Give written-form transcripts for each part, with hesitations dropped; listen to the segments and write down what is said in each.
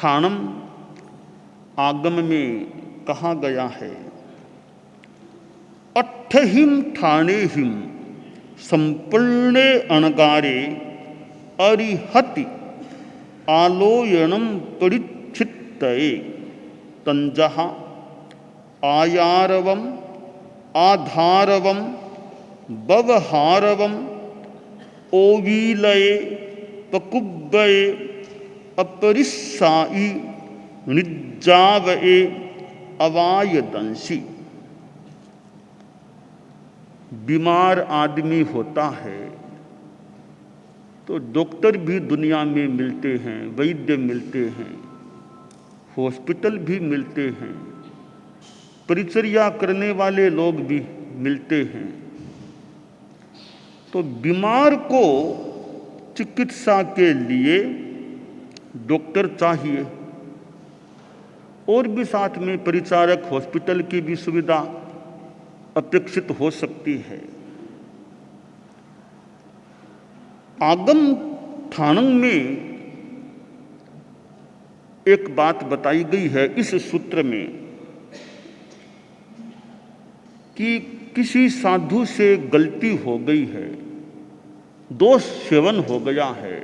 ठाणम आगम में कहा गया है, अट्ठहिम ठाणेहिम संपूर्णे अणगारे अरिहति आलोयनम परिच्छित्तये तंजः आयारवम आधारवम बवहारवम ओवीलये पकुब्बये अपरिस्साई निज्जावये अवायदंसी। बीमार आदमी होता है तो डॉक्टर भी दुनिया में मिलते हैं, वैद्य मिलते हैं, हॉस्पिटल भी मिलते हैं, परिचर्या करने वाले लोग भी मिलते हैं। तो बीमार को चिकित्सा के लिए डॉक्टर चाहिए और भी साथ में परिचारक, हॉस्पिटल की भी सुविधा अपेक्षित हो सकती है। आगम ठाणम में एक बात बताई गई है इस सूत्र में कि किसी साधु से गलती हो गई है, दोष सेवन हो गया है,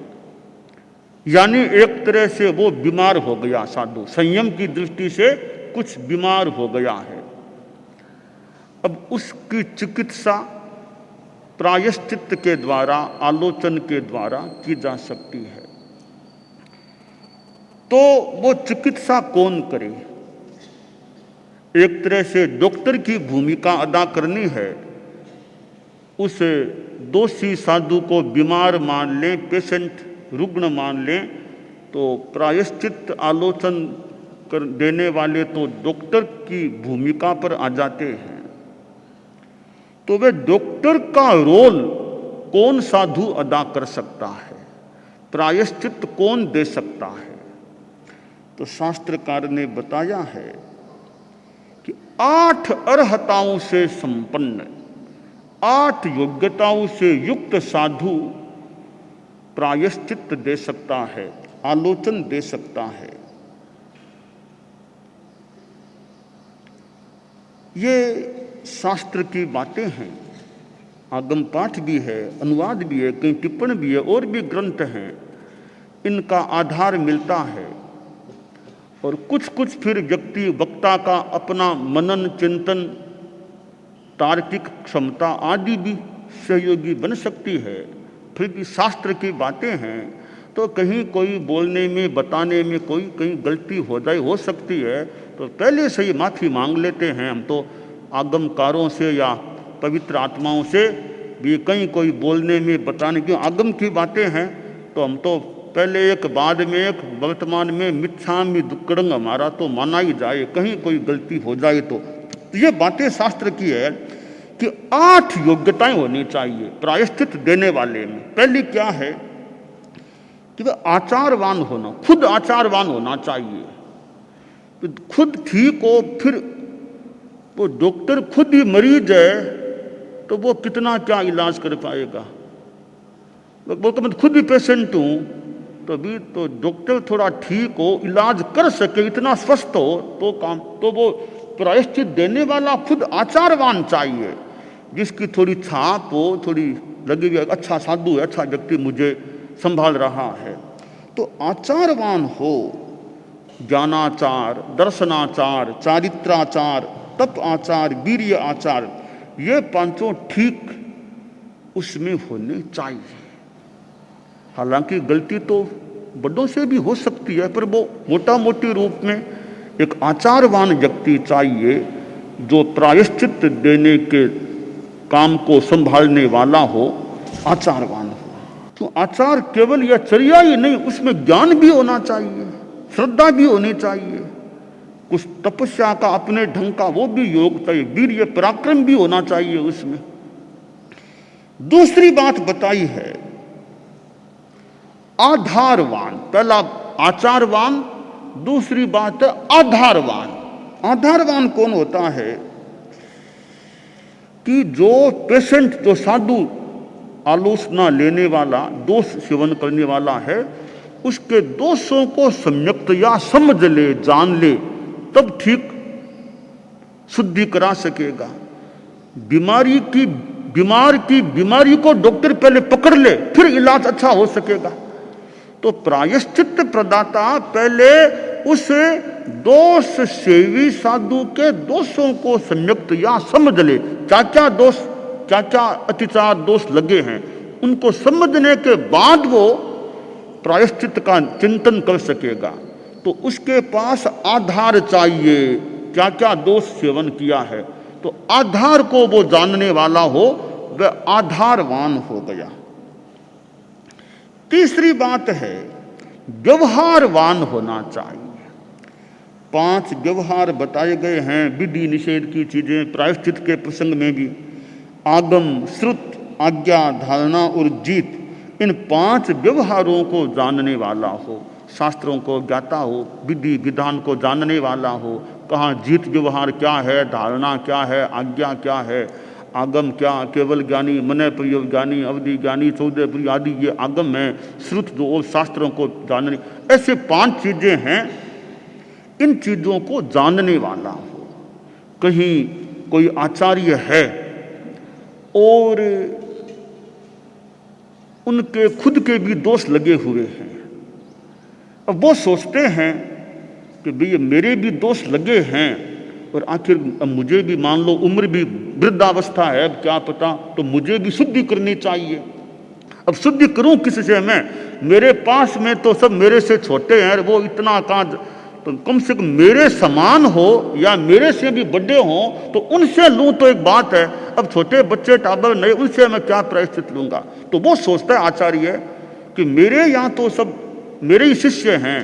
यानी एक तरह से वो बीमार हो गया, साधु संयम की दृष्टि से कुछ बीमार हो गया है। अब उसकी चिकित्सा प्रायश्चित के द्वारा, आलोचन के द्वारा की जा सकती है। तो वो चिकित्सा कौन करे? एक तरह से डॉक्टर की भूमिका अदा करनी है। उस दोषी साधु को बीमार मान लें, पेशेंट रुग्ण मान लें, तो प्रायश्चित आलोचन कर देने वाले तो डॉक्टर की भूमिका पर आ जाते हैं। तो वे डॉक्टर का रोल कौन साधु अदा कर सकता है, प्रायश्चित कौन दे सकता है? तो शास्त्रकार ने बताया है कि 8 अर्हताओं से संपन्न, 8 योग्यताओं से युक्त साधु प्रायश्चित दे सकता है, आलोचन दे सकता है। ये शास्त्र की बातें हैं, आगम पाठ भी है, अनुवाद भी है, कई टिप्पणी भी है, और भी ग्रंथ हैं। इनका आधार मिलता है और कुछ कुछ फिर व्यक्ति वक्ता का अपना मनन चिंतन, तार्किक क्षमता आदि भी सहयोगी बन सकती है। फिर भी शास्त्र की बातें हैं तो कहीं कोई बोलने में, बताने में कोई कहीं गलती हो सकती है, तो पहले से ही माफ़ी मांग लेते हैं हम तो आगमकारों से या पवित्र आत्माओं से भी। कहीं कोई बोलने में, बताने की आगम की बातें हैं तो हम तो पहले एक बाद में एक, वर्तमान में मिच्छामि दुक्कड़ं हमारा तो माना ही जाए, कहीं कोई गलती हो जाए तो। ये बातें शास्त्र की है कि 8 योग्यताएं होनी चाहिए प्रायश्चित देने वाले में। पहली क्या है कि वह आचारवान होना, खुद आचारवान होना चाहिए। तो खुद ठीक हो, फिर वो डॉक्टर खुद ही मरीज है तो वो कितना क्या इलाज कर पाएगा? वो तो मैं खुद भी पेशेंट हूँ तो भी तो डॉक्टर थोड़ा ठीक हो, इलाज कर सके, इतना स्वस्थ हो तो काम, तो वो प्रायश्चित देने वाला खुद आचारवान चाहिए, जिसकी थोड़ी छाप हो, थोड़ी लगी हुई, अच्छा साधु है, अच्छा व्यक्ति मुझे संभाल रहा है। तो आचारवान हो, ज्ञानाचार, दर्शनाचार, चारित्राचार, तप आचार, वीर्य आचार, ये 5 ठीक उसमें होने चाहिए। हालांकि गलती तो बड़ों से भी हो सकती है, पर वो मोटा मोटी रूप में एक आचारवान व्यक्ति चाहिए जो प्रायश्चित देने के काम को संभालने वाला हो, आचारवान हो। तो आचार केवल यह चर्या ही नहीं, उसमें ज्ञान भी होना चाहिए, श्रद्धा भी होनी चाहिए, कुछ तपस्या का अपने ढंग का वो भी योग चाहिए, वीर्य पराक्रम भी होना चाहिए उसमें। दूसरी बात बताई है आधारवान। पहला आचारवान, दूसरी बात है आधारवान। आधारवान कौन होता है कि जो पेशेंट, जो साधु आलोचना लेने वाला, दोष सेवन करने वाला है, उसके दोषों को सम्यक्त या समझ ले, जान ले, तब ठीक शुद्धि करा सकेगा। बीमार की बीमारी को डॉक्टर पहले पकड़ ले, फिर इलाज अच्छा हो सकेगा। तो प्रायश्चित प्रदाता पहले उस दोष सेवी साधु के दोषों को सम्यक्त या समझ ले, क्या क्या अतिचार दोष लगे हैं, उनको समझने के बाद वो प्रायश्चित का चिंतन कर सकेगा। तो उसके पास आधार चाहिए, क्या क्या दोष सेवन किया है, तो आधार को वो जानने वाला हो, वह आधारवान हो गया। तीसरी बात है व्यवहारवान होना चाहिए। 5 व्यवहार बताए गए हैं विधि निषेध की चीजें प्रायश्चित के प्रसंग में भी। आगम, श्रुत, आज्ञा, धारणा और जीत, इन 5 व्यवहारों को जानने वाला हो, शास्त्रों को ज्ञाता हो, विधि विधान को जानने वाला हो, कहाँ जीत व्यवहार क्या है, धारणा क्या है, आज्ञा क्या है, आगम क्या, केवल ज्ञानी, मन प्रयोग ज्ञानी, अवधि ज्ञानी, 14 प्रिय आदि ये आगम है, श्रुत जो और शास्त्रों को जानने, ऐसे 5 चीजें हैं। इन चीजों को जानने वाला हो। कहीं कोई आचार्य है और उनके खुद के भी दोष लगे हुए हैं, अब वो सोचते हैं कि भई मेरे भी दोष लगे हैं और आखिर मुझे भी, मान लो उम्र भी वृद्धावस्था है, अब क्या पता, तो मुझे भी शुद्धि करनी चाहिए। अब शुद्धि करूं किससे मैं, मेरे पास में तो सब मेरे से छोटे हैं, वो इतना कहाँ, तो कम से कम मेरे समान हो या मेरे से भी बड़े हो तो उनसे लूं तो एक बात है, अब छोटे बच्चे टाबर नहीं, उनसे मैं क्या प्रायश्चित लूंगा। तो वो सोचता है आचार्य कि मेरे यहाँ तो सब मेरे ही शिष्य हैं,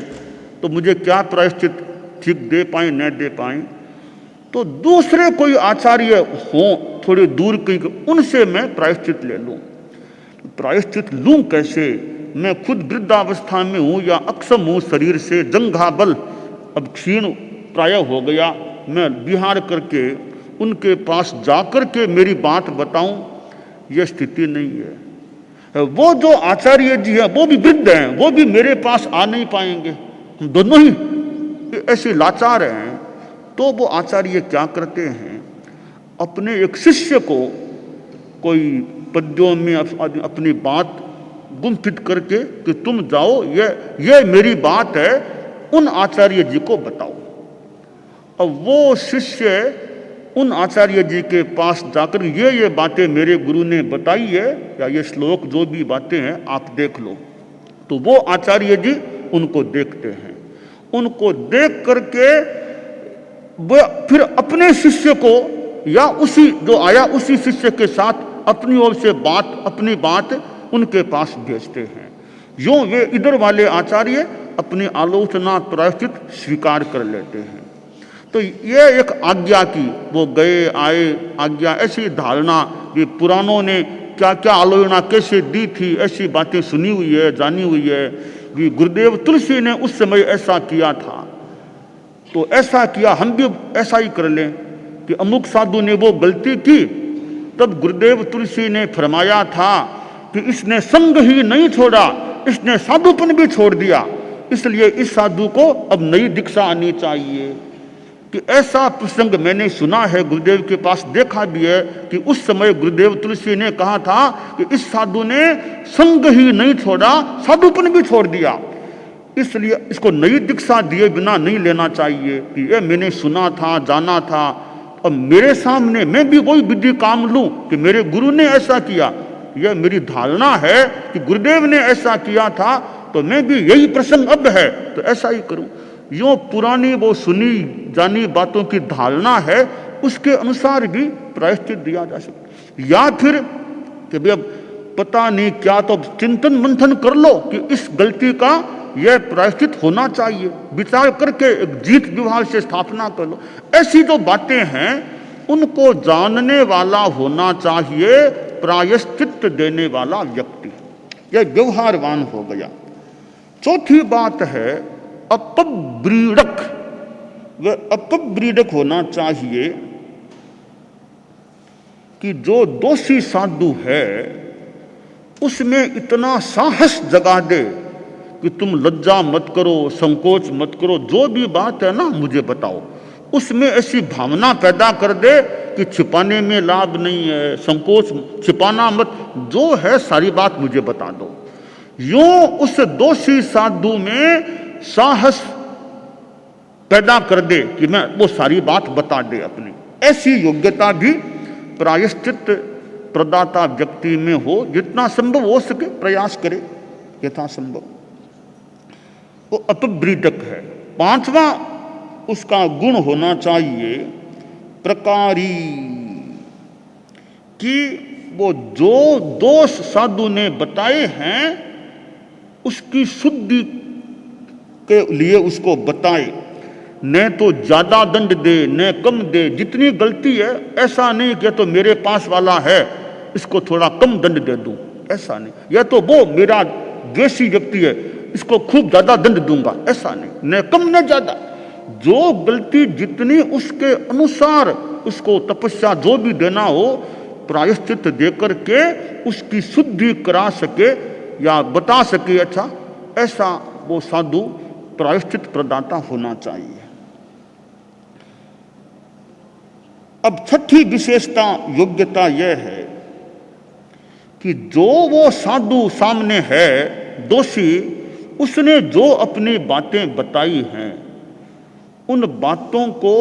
तो मुझे क्या प्रायश्चित ठीक दे पाए न दे पाए, तो दूसरे कोई आचार्य हो थोड़े दूर कहीं, उनसे मैं प्रायश्चित ले लूं। प्रायश्चित लूं कैसे, मैं खुद वृद्धावस्था में हूं या अक्षम हूं शरीर से, जंघाबल अब क्षीण प्राय हो गया, मैं विहार करके उनके पास जाकर के मेरी बात बताऊं, यह स्थिति नहीं है। वो जो आचार्य जी है वो भी वृद्ध हैं, वो भी मेरे पास आ नहीं पाएंगे, हम दोनों ही ऐसे लाचार हैं। तो वो आचार्य क्या करते हैं, अपने एक शिष्य को कोई पद्यों में अपनी बात गुंफित करके कि तुम जाओ, ये मेरी बात है, उन आचार्य जी को बताओ। अब वो शिष्य उन आचार्य जी के पास जाकर ये बातें मेरे गुरु ने बताई है, या ये श्लोक जो भी बातें हैं आप देख लो। तो वो आचार्य जी उनको देखते हैं, उनको देख करके वो फिर अपने शिष्य को या उसी जो आया उसी शिष्य के साथ अपनी ओर से अपनी बात उनके पास भेजते हैं। यूं वे इधर वाले आचार्य अपनी आलोचना प्रायश्चित स्वीकार कर लेते हैं। तो ये एक आज्ञा की, वो गए आए आज्ञा, ऐसी धारणा ये पुराणों ने क्या क्या आलोचना कैसे दी थी, ऐसी बातें सुनी हुई है, जानी हुई है कि गुरुदेव तुलसी ने उस समय ऐसा किया था, तो ऐसा किया, हम भी ऐसा ही कर लें कि अमुक साधु ने वो गलती की, तब गुरुदेव तुलसी ने फरमाया था कि इसने संग ही नहीं छोड़ा, इसने साधुपन भी छोड़ दिया, इसलिए इस साधु को अब नई दीक्षा आनी चाहिए। कि ऐसा प्रसंग मैंने सुना है, गुरुदेव के पास देखा भी है कि उस समय गुरुदेव तुलसी ने कहा था कि इस साधु ने संग ही नहीं छोड़ा, साधुपन भी छोड़ दिया, इसलिए इसको नई दीक्षा दिए बिना नहीं लेना चाहिए। कि ये मैंने सुना था, जाना था, अब मेरे सामने मैं भी वही विधि काम लूं कि मेरे गुरु ने ऐसा किया, यह मेरी धारणा है कि गुरुदेव ने ऐसा किया था, तो मैं भी यही प्रसंग अब है तो ऐसा ही करूं। यूं पुरानी वो सुनी जानी बातों की धारणा है, उसके अनुसार भी प्रायश्चित दिया जा सकता। या फिर कि भाई अब पता नहीं क्या, तो चिंतन मंथन कर लो कि इस गलती का यह प्रायश्चित होना चाहिए, विचार करके एक जीत विभाग से स्थापना कर लो। ऐसी जो बातें हैं उनको जानने वाला होना चाहिए प्रायश्चित देने वाला व्यक्ति, यह व्यवहारवान हो गया। चौथी बात है अपव्रीडक, वह अपव्रीडक होना चाहिए कि जो दोषी साधु है उसमें इतना साहस जगा दे कि तुम लज्जा मत करो, संकोच मत करो, जो भी बात है ना मुझे बताओ। उसमें ऐसी भावना पैदा कर दे कि छिपाने में लाभ नहीं है, संकोच छिपाना मत, जो है सारी बात मुझे बता दो। यूं उस दोषी साधु में साहस पैदा कर दे कि मैं वो सारी बात बता दे अपनी। ऐसी योग्यता भी प्रायश्चित प्रदाता व्यक्ति में हो, जितना संभव हो सके प्रयास करे यथासंभव। वो अपव्रीडक है। पांचवा उसका गुण होना चाहिए प्रकारी, कि वो जो दोष साधु ने बताए हैं उसकी शुद्धि के लिए उसको बताए, न तो ज्यादा दंड दे न कम दे, जितनी गलती है। ऐसा नहीं कि तो मेरे पास वाला है इसको थोड़ा कम दंड दे दूं, ऐसा नहीं। या तो वो मेरा द्वेषी व्यक्ति है इसको खूब ज्यादा दंड दूंगा, ऐसा नहीं, न कम न ज्यादा। जो गलती जितनी उसके अनुसार उसको तपस्या जो भी देना हो प्रायश्चित देकर के उसकी शुद्धि करा सके या बता सके, अच्छा ऐसा वो साधु प्रायश्चित प्रदाता होना चाहिए। अब छठी विशेषता योग्यता यह है कि जो वो साधु सामने है दोषी, उसने जो अपनी बातें बताई हैं उन बातों को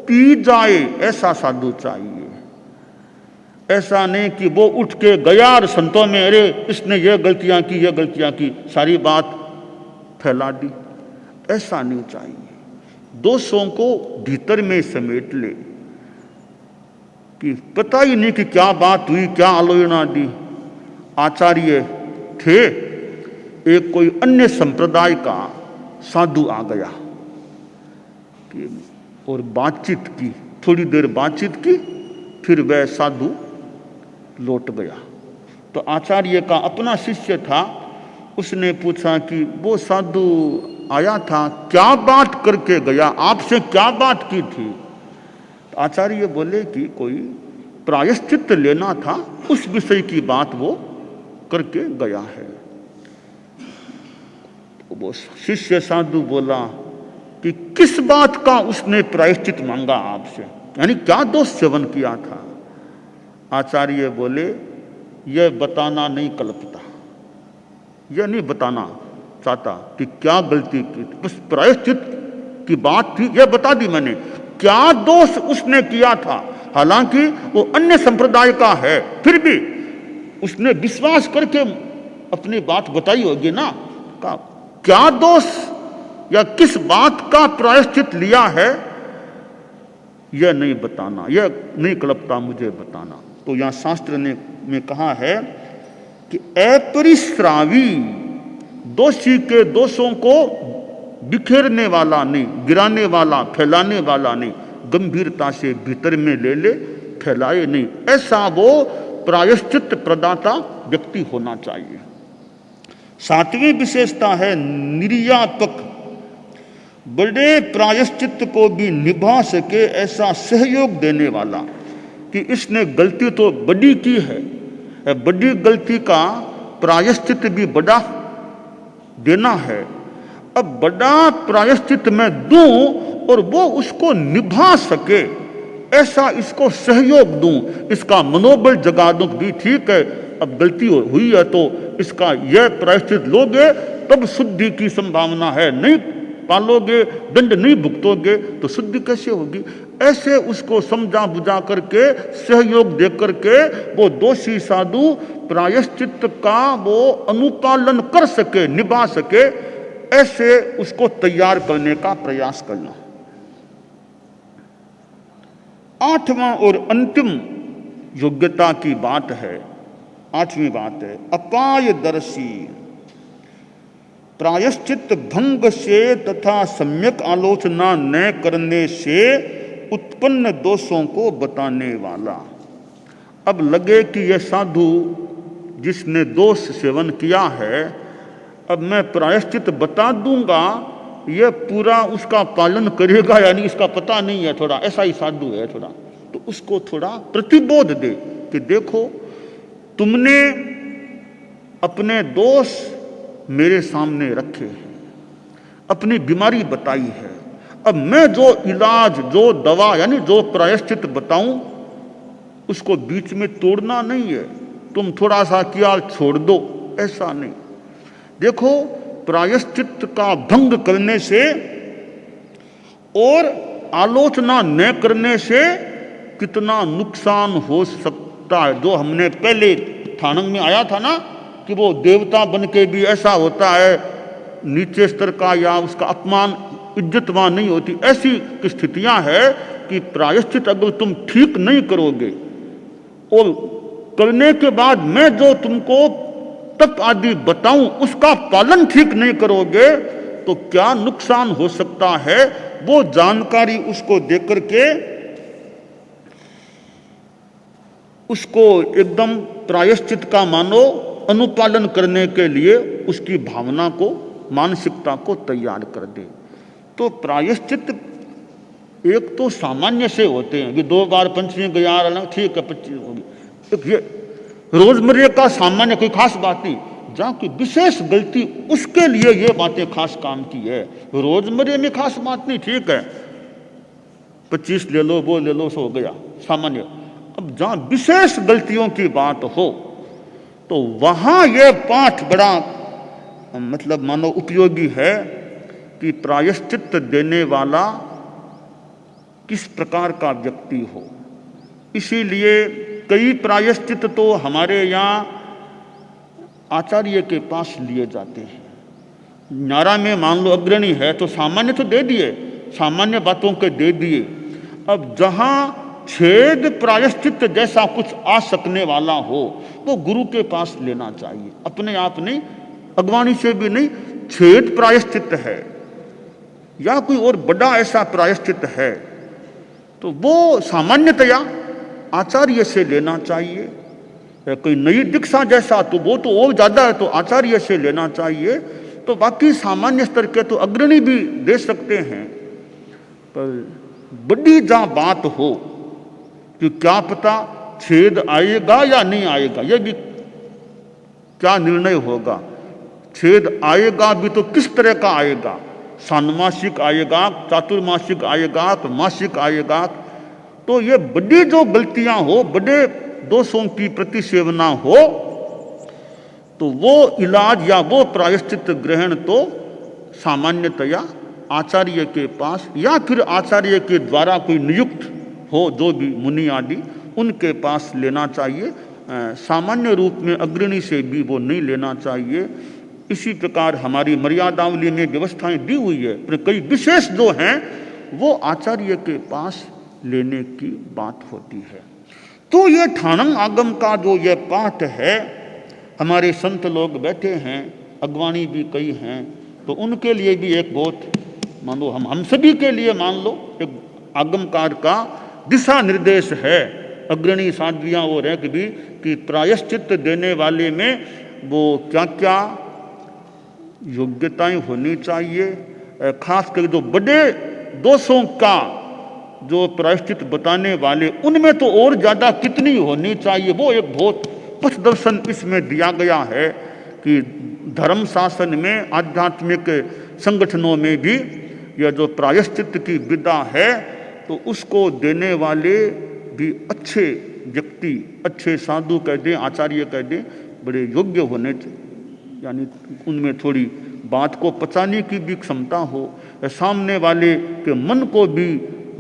पी जाए, ऐसा साधु चाहिए। ऐसा नहीं कि वो उठ के गया और संतों में अरे इसने ये गलतियां की ये गलतियां की, सारी बात फैला दी, ऐसा नहीं चाहिए। दोषों को भीतर में समेट ले कि पता ही नहीं कि क्या बात हुई, क्या आलोचना दी। आचार्य थे, एक कोई अन्य संप्रदाय का साधु आ गया और बातचीत की, थोड़ी देर बातचीत की, फिर वह साधु लौट गया। तो आचार्य का अपना शिष्य था, उसने पूछा कि वो साधु आया था, क्या बात करके गया, आपसे क्या बात की थी? तो आचार्य बोले कि कोई प्रायश्चित लेना था, उस विषय की बात वो करके गया है। तो वो शिष्य साधु बोला कि किस बात का उसने प्रायश्चित मांगा आपसे, यानी क्या दोष सेवन किया था? आचार्य बोले यह बताना नहीं कल्पता, यह नहीं बताना चाहता कि क्या गलती की, बस प्रायश्चित की बात थी, यह बता दी मैंने। क्या दोष उसने किया था, हालांकि वो अन्य संप्रदाय का है, फिर भी उसने विश्वास करके अपनी बात बताई होगी ना। क्या दोष या किस बात का प्रायश्चित लिया है, यह नहीं बताना, यह नहीं कल्पता मुझे बताना। तो यहां शास्त्र ने में कहा है कि अपरिश्रावी, दोषी के दोषों को बिखेरने वाला नहीं, गिराने वाला, फैलाने वाला नहीं, गंभीरता से भीतर में ले ले, फैलाए नहीं, ऐसा वो प्रायश्चित प्रदाता व्यक्ति होना चाहिए। सातवीं विशेषता है निर्यापक, बड़े प्रायश्चित को भी निभा सके ऐसा सहयोग देने वाला, कि इसने गलती तो बड़ी की है, बड़ी गलती का प्रायश्चित भी बड़ा देना है। अब बड़ा प्रायश्चित मैं दूं और वो उसको निभा सके, ऐसा इसको सहयोग दूं, इसका मनोबल जगा दूं भी ठीक है, अब गलती हुई है तो इसका यह प्रायश्चित लोगे तब शुद्धि की संभावना है, नहीं पालोगे, दंड नहीं भुगतोगे तो शुद्धि कैसे होगी? ऐसे उसको समझा बुझा करके सहयोग दे करके वो दोषी साधु प्रायश्चित का वो अनुपालन कर सके, निभा सके, ऐसे उसको तैयार करने का प्रयास करना। आठवां और अंतिम योग्यता की बात है, आठवीं बात है अपायदर्शी। प्रायश्चित भंग से तथा सम्यक आलोचना न करने से उत्पन्न दोषों को बताने वाला। अब लगे कि यह साधु जिसने दोष सेवन किया है, अब मैं प्रायश्चित बता दूंगा, यह पूरा उसका पालन करेगा यानी इसका पता नहीं है, थोड़ा ऐसा ही साधु है थोड़ा, तो उसको थोड़ा प्रतिबोध दे कि देखो तुमने अपने दोष मेरे सामने रखे हैं, अपनी बीमारी बताई है। अब मैं जो इलाज, जो दवा यानी जो प्रायश्चित बताऊं, उसको बीच में तोड़ना नहीं है, तुम थोड़ा सा किया छोड़ दो, ऐसा नहीं। देखो, प्रायश्चित का भंग करने से और आलोचना न करने से कितना नुकसान हो सकता है। जो हमने पहले थानंग में आया था ना कि वो देवता बन के भी ऐसा होता है, नीचे स्तर का या उसका अपमान, इज्जत वहां नहीं होती। ऐसी स्थितियां हैं कि प्रायश्चित अगर तुम ठीक नहीं करोगे और करने के बाद मैं जो तुमको तप आदि बताऊं उसका पालन ठीक नहीं करोगे तो क्या नुकसान हो सकता है, वो जानकारी उसको देकर के उसको एकदम प्रायश्चित का मानो अनुपालन करने के लिए उसकी भावना को, मानसिकता को तैयार कर दे। तो प्रायश्चित एक तो सामान्य से होते हैं कि 2 बार पंचमी गया, ठीक है 25 होगी, ये रोजमर्रे का सामान्य, कोई खास बात नहीं। जहाँ की विशेष गलती, उसके लिए ये बातें खास काम की है। रोजमर्रे में खास बात नहीं, ठीक है 25 ले लो, वो ले लो, सो हो गया सामान्य। अब जहाँ विशेष गलतियों की बात हो तो वहां यह पाठ बड़ा मतलब मानो उपयोगी है कि प्रायश्चित देने वाला किस प्रकार का व्यक्ति हो। इसीलिए कई प्रायश्चित तो हमारे यहाँ आचार्य के पास लिए जाते हैं। न्यारा में मान लो अग्रणी है तो सामान्य तो दे दिए, सामान्य बातों के दे दिए। अब जहाँ छेद प्रायश्चित जैसा कुछ आ सकने वाला हो वो गुरु के पास लेना चाहिए, अपने आप नहीं, अगवानी से भी नहीं। छेद प्रायश्चित है या कोई और बड़ा ऐसा प्रायश्चित है तो वो सामान्यतया आचार्य से लेना चाहिए। कोई नई दीक्षा जैसा तो वो तो और ज्यादा है, तो आचार्य से लेना चाहिए। तो बाकी सामान्य स्तर के तो अग्रणी भी दे सकते हैं। पर बड़ी जहां बात हो कि क्या पता छेद आएगा या नहीं आएगा, यह भी क्या निर्णय होगा। छेद आएगा भी तो किस तरह का आएगा, षाण्मासिक आएगा, चातुर्मासिक आएगा, मासिक आएगा। तो ये बड़ी जो गलतियां हो, बड़े दोषों की प्रतिसेवना हो, तो वो इलाज या वो प्रायश्चित ग्रहण तो सामान्यतया आचार्य के पास या फिर आचार्य के द्वारा कोई नियुक्त हो, जो भी मुनि आदि, उनके पास लेना चाहिए। सामान्य रूप में अग्रणी से भी वो नहीं लेना चाहिए। इसी प्रकार हमारी मर्यादावली में व्यवस्थाएं दी हुई है, पर कई विशेष जो हैं वो आचार्य के पास लेने की बात होती है। तो ये ठाणंग आगम का जो ये पाठ है, हमारे संत लोग बैठे हैं, अगवानी भी कई हैं, तो उनके लिए भी एक बहुत मान लो, हम सभी के लिए मान लो एक आगमकार का दिशा निर्देश है। अग्रणी साध्वियाँ वो रैंक भी कि प्रायश्चित देने वाले में वो क्या क्या योग्यताएं होनी चाहिए। खास कर जो बड़े दोषों का जो प्रायश्चित बताने वाले, उनमें तो और ज्यादा कितनी होनी चाहिए, वो एक बहुत पथ दर्शन इसमें दिया गया है कि धर्म शासन में, आध्यात्मिक संगठनों में भी यह जो प्रायश्चित की विदा है तो उसको देने वाले भी अच्छे व्यक्ति, अच्छे साधु कह दें, आचार्य कह दें, बड़े योग्य होने चाहिए। यानी उनमें थोड़ी बात को पचाने की भी क्षमता हो, सामने वाले के मन को भी,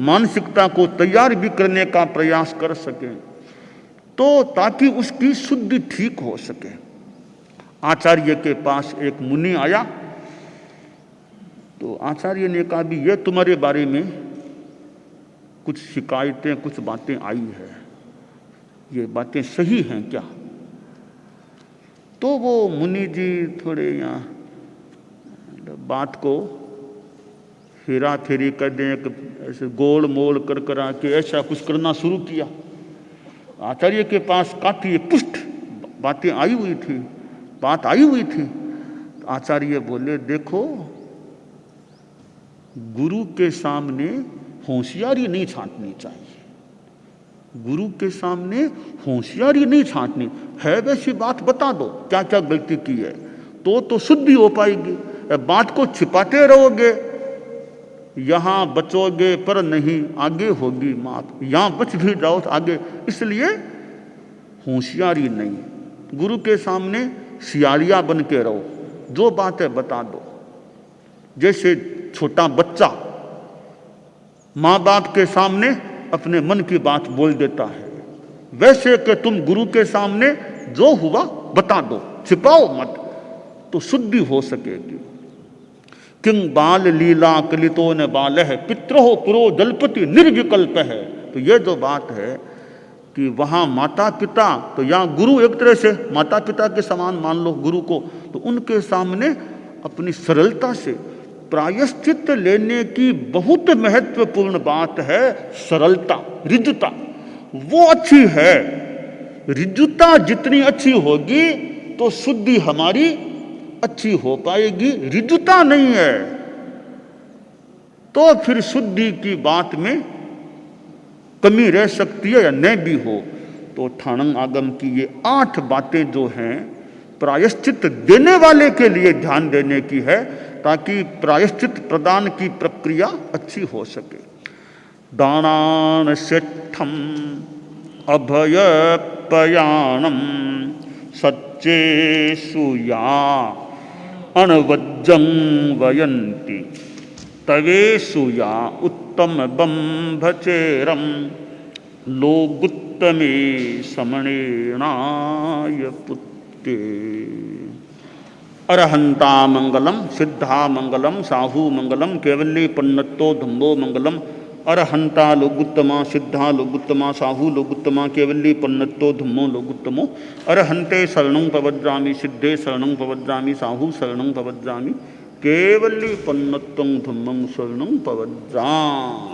मानसिकता को तैयार भी करने का प्रयास कर सके, तो ताकि उसकी शुद्धि ठीक हो सके। आचार्य के पास एक मुनि आया तो आचार्य ने कहा भी ये तुम्हारे बारे में कुछ शिकायतें, कुछ बातें आई है, ये बातें सही हैं क्या? तो वो मुनि जी थोड़े यहाँ बात को हेरा फेरी कर दें, ऐसे गोल मोल कर करा के ऐसा कुछ करना शुरू किया। आचार्य के पास काफी पुष्ट बातें आई हुई थी, बात आई हुई थी। आचार्य बोले देखो, गुरु के सामने होशियारी नहीं छांटनी चाहिए, गुरु के सामने होशियारी नहीं छांटनी है। वैसी बात बता दो क्या क्या गलती की है, तो शुद्धि हो पाएगी। बात को छिपाते रहोगे, यहां बचोगे पर नहीं आगे होगी मात, यहां बच भी जाओ तो आगे। इसलिए होशियारी नहीं, गुरु के सामने सियारिया बन के रहो, जो बात है बता दो। जैसे छोटा बच्चा माँ बाप के सामने अपने मन की बात बोल देता है, वैसे कि तुम गुरु के सामने जो हुआ बता दो, छिपाओ मत, तो शुद्धि हो सकेगी। किंग बाल लीला कलितो न बाल है, पित्रो पुरो जलपति निर्विकल्प है। तो ये जो बात है कि वहाँ माता पिता, तो यहाँ गुरु एक तरह से माता पिता के समान मान लो गुरु को, तो उनके सामने अपनी सरलता से प्रायश्चित लेने की बहुत महत्वपूर्ण बात है सरलता, रिजुता, वो अच्छी है। रिजुता जितनी अच्छी होगी तो शुद्धि हमारी अच्छी हो पाएगी। रिजुता नहीं है तो फिर शुद्धि की बात में कमी रह सकती है या न भी हो। तो ठाणंग आगम की ये 8 बातें जो हैं प्रायश्चित देने वाले के लिए ध्यान देने की है, ताकि प्रायश्चित प्रदान की प्रक्रिया अच्छी हो सके। दानान सेठम अभय पयाणम सच्चेषु या अणवज्जं वयन्ति तवेषु या उत्तम बंभचेरम लोगुत्तमे समणेनाय पुत्ते। अरहंता मंगलम सिद्धा मंगलम साहू मंगलम केवल्ली पन्नत्तो धम्बो मंगलम। अरहंता लोगुत्तमा सिद्धा लोगुत्तमा साहू लोगुत्तमा केवल्ली पन्नत्तो धम्मो लोगुत्तमो। अरहंते शरणं पवज्रामि सिद्धे शरणं पवज्रामि साहू शरणं पवज्रामि केवल्ली पन्नत्तं धम्मं शरणं पवज्रामि।